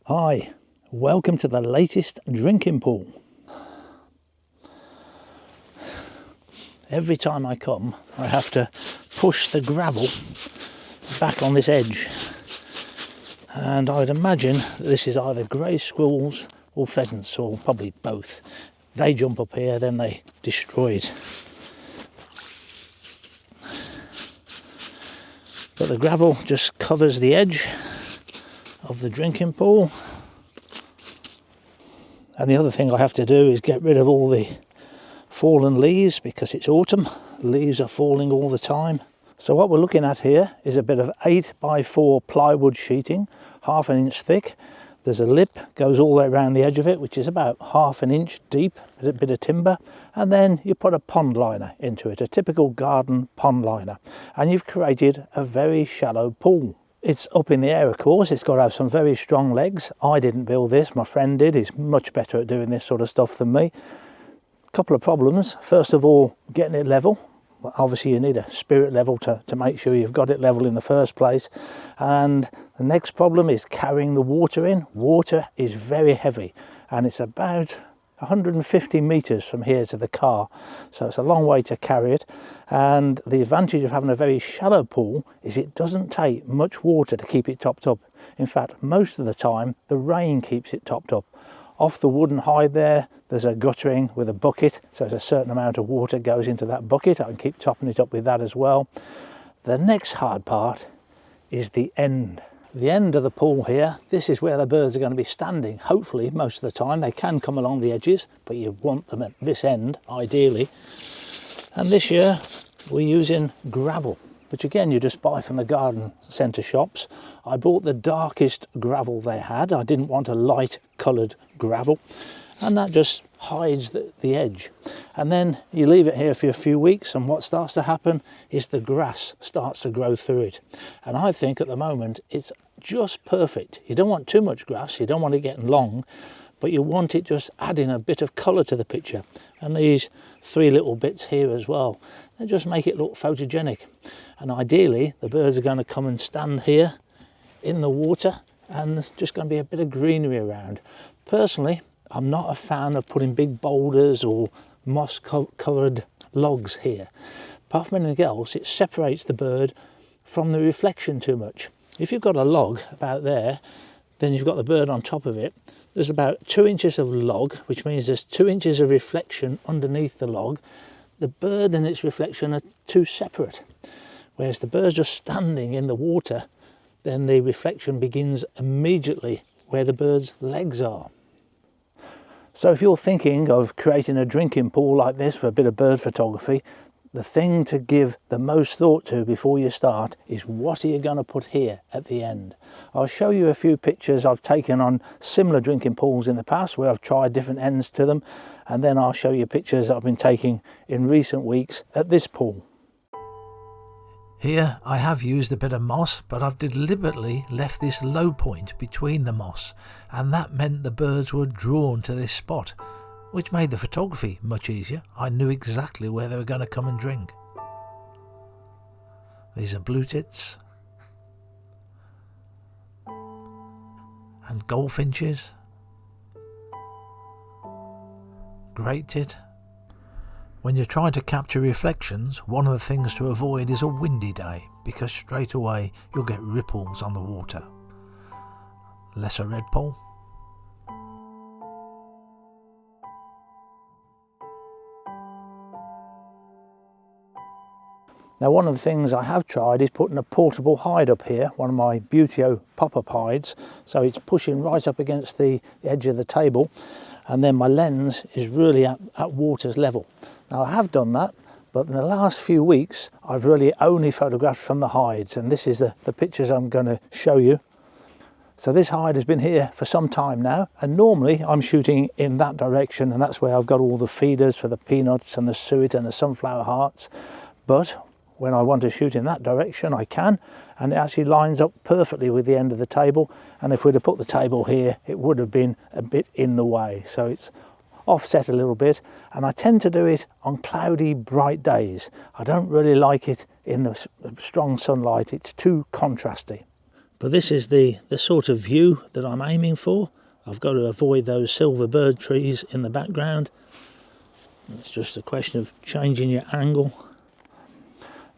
Hi, welcome to the latest drinking pool. Every time I come, I have to push the gravel back on this edge. And I'd imagine this is either grey squirrels or pheasants, or probably both. They jump up here, then they destroy it. But the gravel just covers the edge of the drinking pool. And the other thing I have to do is get rid of all the fallen leaves, because it's autumn. Leaves are falling all the time. So what we're looking at here is a bit of 8x4 plywood sheeting, 1/2 inch thick. There's a lip, goes all the way around the edge of it, which is about 1/2 inch deep, a bit of timber. And then you put a pond liner into it, a typical garden pond liner. And you've created a very shallow pool. It's up in the air, of course. It's got to have some very strong legs. I didn't build this, my friend did. He's much better at doing this sort of stuff than me. Couple of problems. First of all, getting it level. Well, obviously you need a spirit level to make sure you've got it level in the first place. And the next problem is carrying the water in. Water is very heavy, and it's about 150 metres from here to the car, so it's a long way to carry it. And the advantage of having a very shallow pool is it doesn't take much water to keep it topped up. In fact, most of the time the rain keeps it topped up. Off the wooden hide there's a guttering with a bucket, so there's a certain amount of water goes into that bucket. I can keep topping it up with that as well. The next hard part is the end. The end of the pool here, this is where the birds are going to be standing. Hopefully, most of the time. They can come along the edges, but you want them at this end, ideally. And this year, we're using gravel, which again, you just buy from the garden centre shops. I bought the darkest gravel they had. I didn't want a light coloured gravel, and that just hides the edge. And then you leave it here for a few weeks, and what starts to happen is the grass starts to grow through it. And I think at the moment it's just perfect. You don't want too much grass, you don't want it getting long, but you want it just adding a bit of colour to the picture. And these 3 little bits here as well, they just make it look photogenic. And ideally the birds are going to come and stand here in the water, and there's just going to be a bit of greenery around. Personally, I'm not a fan of putting big boulders or moss covered logs here. Apart from anything else, it separates the bird from the reflection too much. If you've got a log about there, then you've got the bird on top of it. There's about 2 inches of log, which means there's 2 inches of reflection underneath the log. The bird and its reflection are too separate. Whereas the bird's just standing in the water, then the reflection begins immediately where the bird's legs are. So if you're thinking of creating a drinking pool like this for a bit of bird photography, the thing to give the most thought to before you start is what are you going to put here at the end. I'll show you a few pictures I've taken on similar drinking pools in the past where I've tried different ends to them, and then I'll show you pictures that I've been taking in recent weeks at this pool. Here I have used a bit of moss, but I've deliberately left this low point between the moss, and that meant the birds were drawn to this spot, which made the photography much easier. I knew exactly where they were going to come and drink. These are blue tits and goldfinches, great tit. When you're trying to capture reflections, one of the things to avoid is a windy day, because straight away you'll get ripples on the water. Lesser redpoll. Now, one of the things I have tried is putting a portable hide up here, one of my Buteo pop-up hides, so it's pushing right up against the edge of the table, and then my lens is really at water's level. Now, I have done that, but in the last few weeks I've really only photographed from the hides, and this is the pictures I'm going to show you. So this hide has been here for some time now, and normally I'm shooting in that direction, and that's where I've got all the feeders for the peanuts and the suet and the sunflower hearts. But when I want to shoot in that direction, I can, and it actually lines up perfectly with the end of the table. And if we'd have put the table here, it would have been a bit in the way, so it's offset a little bit. And I tend to do it on cloudy, bright days. I don't really like it in the strong sunlight, it's too contrasty. But this is the sort of view that I'm aiming for. I've got to avoid those silver bird trees in the background. It's just a question of changing your angle.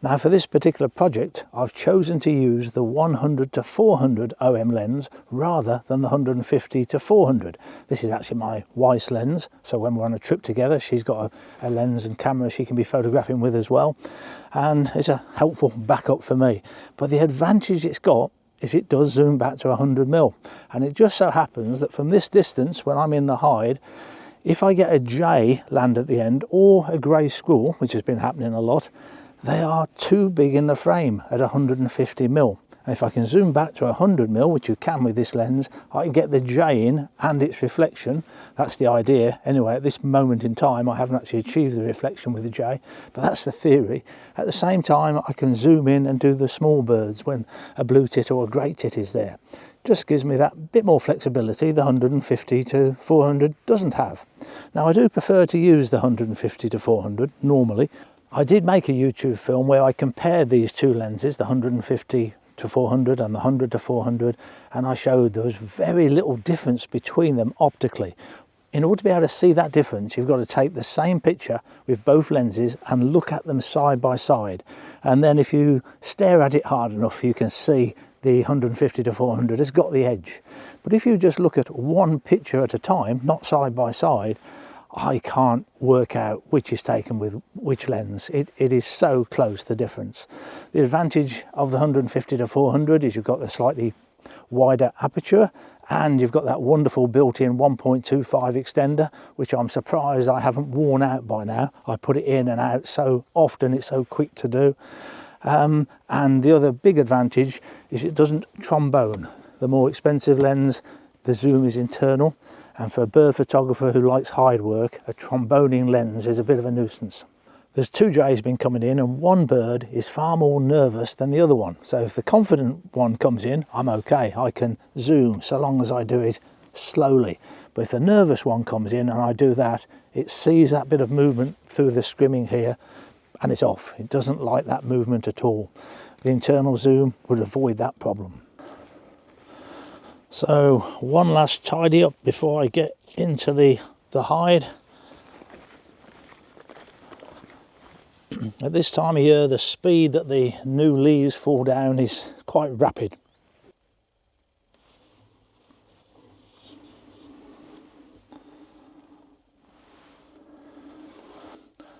Now for this particular project, I've chosen to use the 100 to 400 OM lens rather than the 150 to 400. This is actually my wife's lens, so when we're on a trip together, she's got a lens and camera she can be photographing with as well. And it's a helpful backup for me. But the advantage it's got is it does zoom back to 100mm. And it just so happens that from this distance, when I'm in the hide, if I get a jay land at the end or a grey squirrel, which has been happening a lot, they are too big in the frame at 150mm. And if I can zoom back to 100mm, which you can with this lens, I can get the jay in and its reflection. That's the idea. Anyway, at this moment in time, I haven't actually achieved the reflection with the jay, but that's the theory. At the same time, I can zoom in and do the small birds when a blue tit or a grey tit is there. Just gives me that bit more flexibility the 150 to 400 doesn't have. Now, I do prefer to use the 150 to 400 normally. I did make a YouTube film where I compared these two lenses, the 150 to 400 and the 100 to 400, and I showed there was very little difference between them optically. In order to be able to see that difference, you've got to take the same picture with both lenses and look at them side by side. And then if you stare at it hard enough, you can see the 150 to 400 has got the edge. But if you just look at one picture at a time, not side by side, I can't work out which is taken with which lens. It is so close, the difference. The advantage of the 150 to 400 is you've got the slightly wider aperture and you've got that wonderful built-in 1.25 extender, which I'm surprised I haven't worn out by now. I put it in and out so often, it's so quick to do. And the other big advantage is it doesn't trombone. The more expensive lens, the zoom is internal. And for a bird photographer who likes hide work, a tromboning lens is a bit of a nuisance. There's two jays been coming in and one bird is far more nervous than the other one. So if the confident one comes in, I'm okay. I can zoom so long as I do it slowly. But if the nervous one comes in and I do that, it sees that bit of movement through the scrimming here and it's off. It doesn't like that movement at all. The internal zoom would avoid that problem. So one last tidy up before I get into the hide. At this time of year, the speed that the new leaves fall down is quite rapid.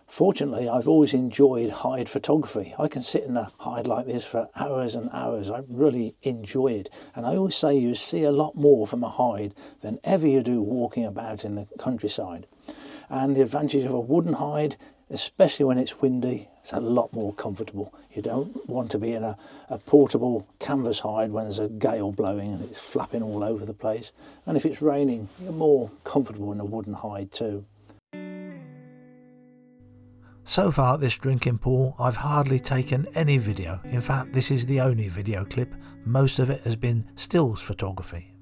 Fortunately, I've always enjoyed hide photography. I can sit in a hide like this for hours and hours. I really enjoy it. And I always say you see a lot more from a hide than ever you do walking about in the countryside. And the advantage of a wooden hide, especially when it's windy, it's a lot more comfortable. You don't want to be in a portable canvas hide when there's a gale blowing and it's flapping all over the place. And if it's raining, you're more comfortable in a wooden hide too. So far at this drinking pool, I've hardly taken any video. In fact, this is the only video clip. Most of it has been stills photography.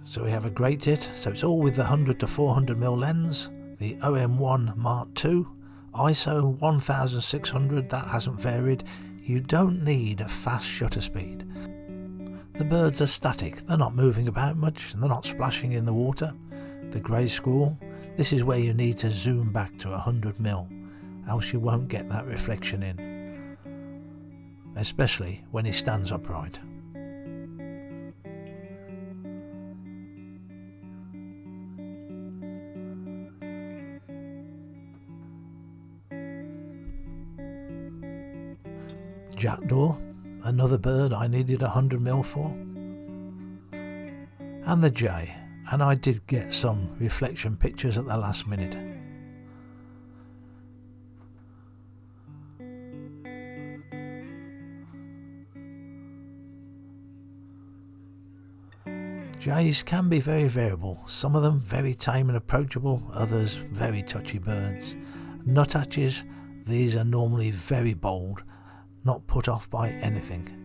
So we have a great tit, so it's all with the 100 to 400mm lens, the OM1 Mark II, ISO 1600, that hasn't varied. You don't need a fast shutter speed. The birds are static, they're not moving about much, and they're not splashing in the water. The grey squirrel, this is where you need to zoom back to 100mm, else you won't get that reflection in, especially when he stands upright. Jackdaw, another bird I needed 100mm for, and the jay. And I did get some reflection pictures at the last minute. Jays can be very variable, some of them very tame and approachable, others very touchy birds. Nuthatches, these are normally very bold, not put off by anything.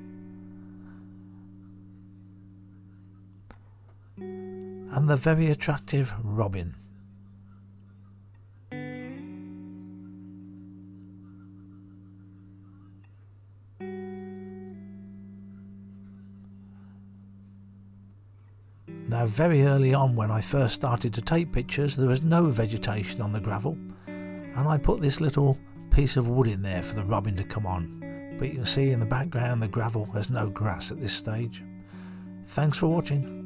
And the very attractive robin. Now, very early on when I first started to take pictures, there was no vegetation on the gravel, and I put this little piece of wood in there for the robin to come on. But you can see in the background the gravel has no grass at this stage. Thanks for watching.